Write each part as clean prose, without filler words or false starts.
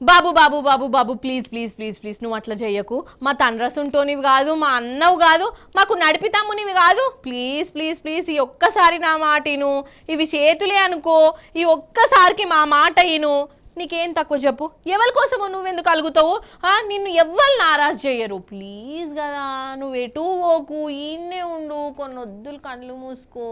Babu Babu Babu Babu please please please please నువ్వు అట్లా చెయ్యకు. మా తండ్రసుంటోనివి కాదు, మా అన్నవు కాదు, మాకు నడిపి తమ్మునివి కాదు. ప్లీజ్ ప్లీజ్ ప్లీజ్ ఈ ఒక్కసారి నా మాట ఇను. ఇవి చేతులే అనుకో, ఈ ఒక్కసారికి మా మాట ఇను. నీకేం తక్కువ చెప్పు, ఎవరి కోసమో నువ్వెందుకు అలుగుతావు? నిన్ను ఎవ్వరు నారాజు చేయరు. ప్లీజ్ కదా, నువ్వు ఎటు పోకు, ఈయన్నే ఉండు, కొన్ని వద్దులు కళ్ళు మూసుకో.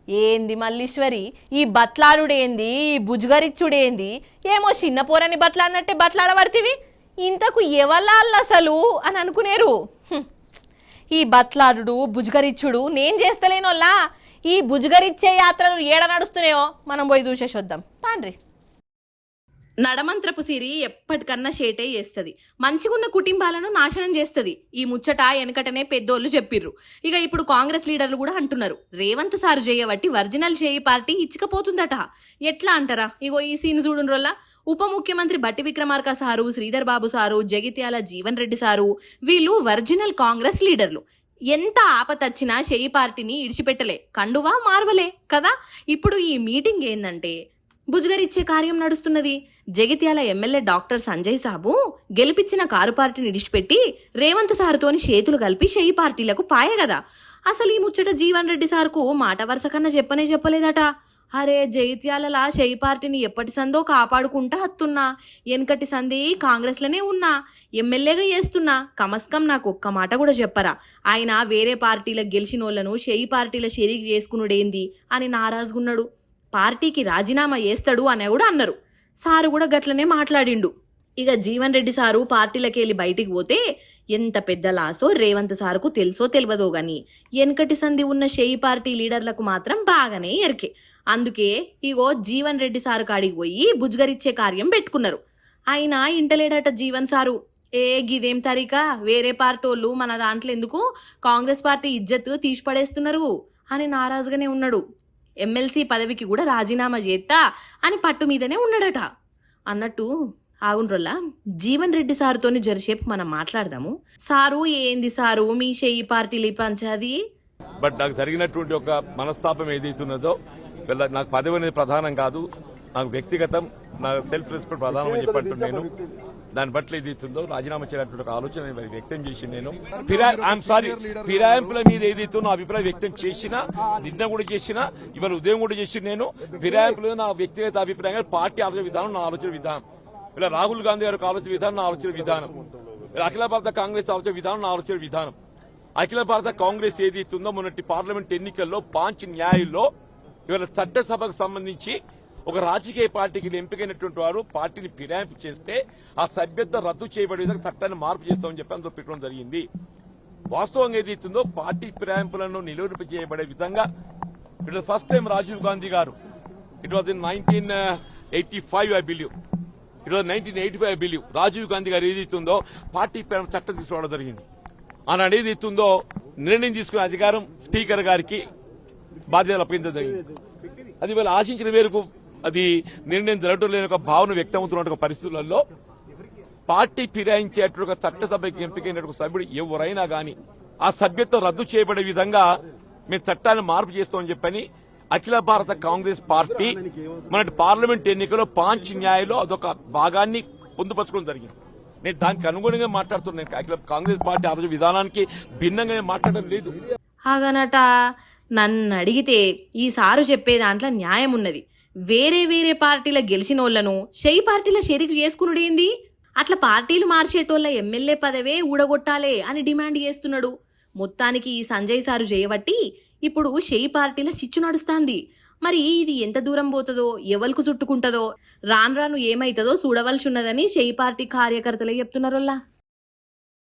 ఏంది మల్లీశ్వరి, ఈ బట్లాడుడేంది, ఈ బుజ్గరిచ్చుడేంది? ఏమో చిన్న పోరని బట్లాడినట్టే బట్లాడబడితివి. ఇంతకు ఎవలాళ్ళు అసలు అని అనుకునేరు. ఈ బట్లాడు బుజ్గరిచ్చుడు నేను చేస్తలేనోళ్ళా. ఈ బుజ్గరిచ్చే యాత్రలు ఏడ నడుస్తున్నాయో మనం పోయి చూసేసొద్దాం తాండ్రి. నడమంత్రపు సిరి ఎప్పటికన్నా షేటే చేస్తుంది, మంచిగున్న కుటుంబాలను నాశనం చేస్తుంది. ఈ ముచ్చట వెనకటనే పెద్దోళ్ళు చెప్పిర్రు. ఇక ఇప్పుడు కాంగ్రెస్ లీడర్లు కూడా అంటున్నారు, రేవంత్ సారు చేయబట్టి ఒరిజినల్ చేయి పార్టీ ఇచ్చకపోతుందట. ఎట్లా అంటారా? ఇగో ఈ సీన్ చూడుండ్రోల్లా. ఉప ముఖ్యమంత్రి బట్టి Vikramarka sir, Sridhar Babu sir, Jagtial Jeevan Reddy sir, వీళ్ళు ఒరిజినల్ కాంగ్రెస్ లీడర్లు. ఎంత ఆపతచ్చినా చేయి పార్టీని ఇడిచిపెట్టలే, కండువా మార్వలే కదా. ఇప్పుడు ఈ మీటింగ్ ఏందంటే బుజ్గరిచ్చే కార్యం నడుస్తున్నది. జగిత్యాల ఎమ్మెల్యే డాక్టర్ సంజయ్ సాబు గెలిపించిన కారు పార్టీని ఇడిచిపెట్టి రేవంత్ సారుతోని చేతులు కలిపి చేయి పార్టీలకు పాయగదా. అసలు ఈ ముచ్చట జీవన్ రెడ్డి సార్కు మాట వరుస కన్నా చెప్పలేదట. అరే జగిత్యాలలా చేయి పార్టీని ఎప్పటి సందో కాపాడుకుంటా హత్తున్నా, వెనకటి సంది కాంగ్రెస్లోనే ఉన్నా, ఎమ్మెల్యేగా చేస్తున్నా, కమస్కం నాకు ఒక్క మాట కూడా చెప్పరా. ఆయన వేరే పార్టీలకు గెలిచినోళ్లను చేయి పార్టీల షరీక్ చేసుకునుడేంది అని నారాజుగున్నాడు. పార్టీకి రాజీనామా చేస్తాడు అని కూడా అన్నారు. సారు కూడా గట్లనే మాట్లాడిండు. ఇక జీవన్ రెడ్డి సారు పార్టీలకి వెళ్ళి బయటికి పోతే ఎంత పెద్ద లాసో రేవంత్ సారుకు తెలుసో తెలియదో గాని వెనకటి సంధి ఉన్న షేయి పార్టీ లీడర్లకు మాత్రం బాగానే ఎరికే. అందుకే ఇగో జీవన్ రెడ్డి సారు కాడికి పోయి బుజ్గరిచ్చే కార్యం పెట్టుకున్నారు. అయినా ఇంటలేడట జీవన్ సారు. గిదేం తరీకా, వేరే పార్టోళ్ళు మన దాంట్లో ఎందుకు కాంగ్రెస్ పార్టీ ఇజ్జత్ తీసిపడేస్తున్నారు అని నారాజుగానే ఉన్నాడు. ఎమ్మెల్సీ పదవికి కూడా రాజీనామా చేస్తా అని పట్టు మీదనే ఉన్నాడట. అన్నట్టు ఆగుండ్రోల్లా, జీవన్ రెడ్డి సారుతోని జరసేపు మనం మాట్లాడదాము. సారు ఏంది సారు మీ షేయి పార్టీలు పంచాది? బట్ నాకు జరిగినటువంటి ఒక మనస్తాపం ఏదైతున్నదో, నాకు పదవి అనేది ప్రధానం కాదు, నాకు వ్యక్తిగతం, నా సెల్ఫ్ రెస్పెక్ట్ ప్రధానం అని చెప్పంటు నేను దాని పట్ల ఏదైతుందో రాజీనామా చేయాలన్నటువంటి ఒక ఆలోచన వ్యక్తం చేసి నేను ఫిరాయింపుల మీద ఏదైతే నా అభిప్రాయం వ్యక్తం చేసినా, నిన్న కూడా చేసినా, ఇవాళ ఉదయం కూడా చేసి నేను ఫిరాయింపుల నా వ్యక్తిగత అభిప్రాయంగా పార్టీ ఆలోచన విధానం నా ఆలోచన విధానం, ఇలా రాహుల్ గాంధీ గారికి ఆలోచన విధానం నా ఆలోచన విధానం, ఇలా అఖిల భారత కాంగ్రెస్ ఆలోచన విధానం నా ఆలోచన విధానం. అఖిల భారత కాంగ్రెస్ ఏదైతుందో మొన్నటి పార్లమెంట్ ఎన్నికల్లో పాంచ్ న్యాయంలో ఇవాళ చట్టసభకు సంబంధించి ఒక రాజకీయ పార్టీకి ఎంపికైనటువంటి వారు పార్టీని ఫిరాయింపు చేస్తే ఆ సభ్యత్వం రద్దు చేయబడే విధంగా చట్టాన్ని మార్పు చేస్తామని చెప్పి అందులో పెట్టడం జరిగింది. వాస్తవంగా ఏదైతుందో పార్టీ ఫిరాయింపులను నిలువరింప చేయబడే విధంగా it was first time Rajiv Gandhi garu, it was in 1985 I believe, it was 1985 I believe, Rajiv Gandhi garu ఏదైతుందో పార్టీ ఫిరాయింపు చట్టం తీసుకోవడం జరిగింది. ఆనాడు ఏదైతుందో నిర్ణయం తీసుకునే అధికారం స్పీకర్ గారికి బాధ్యతలు అప్పగించడం జరిగింది. అది వీళ్ళు ఆశించిన మేరకు అది నిర్ణయం జరగడం లేని ఒక భావన వ్యక్తమవుతున్న పరిస్థితులలో పార్టీ ఫిరాయించేటువంటి ఒక చట్టసభకి ఎంపికైనటువంటి సభ్యుడు ఎవరైనా గాని ఆ సభ్యత్వం రద్దు చేయబడే విధంగా మేము చట్టాన్ని మార్పు చేస్తామని చెప్పని అఖిల భారత కాంగ్రెస్ పార్టీ మన పార్లమెంట్ ఎన్నికల్లో పాంచ్ న్యాయంలో అదొక భాగాన్ని పొందుపరచుకోవడం జరిగింది. నేను దానికి అనుగుణంగా మాట్లాడుతున్నాను. అఖిల కాంగ్రెస్ పార్టీ ఆలోచన విధానానికి భిన్నంగా మాట్లాడడం లేదు. ఆగనట నన్ను అడిగితే ఈ సారు చెప్పే దాంట్లో న్యాయం ఉన్నది. వేరే వేరే పార్టీల గెలిచినోళ్లను షేయి పార్టీల షరీక్ చేసుకునుడేంది? అట్లా పార్టీలు మార్చేటోళ్ళ ఎమ్మెల్యే పదవే ఊడగొట్టాలే అని డిమాండ్ చేస్తున్నాడు. మొత్తానికి ఈ సంజయ్ సారు చేయబట్టి ఇప్పుడు షేయి పార్టీల చిచ్చు నడుస్తాంది. మరి ఇది ఎంత దూరం పోతుందో, ఎవరికి చుట్టుకుంటుందో, రాను రాను ఏమైతుందో చూడవలసి ఉన్నదని షేయి పార్టీ కార్యకర్తలే చెప్తున్నారోల్లా.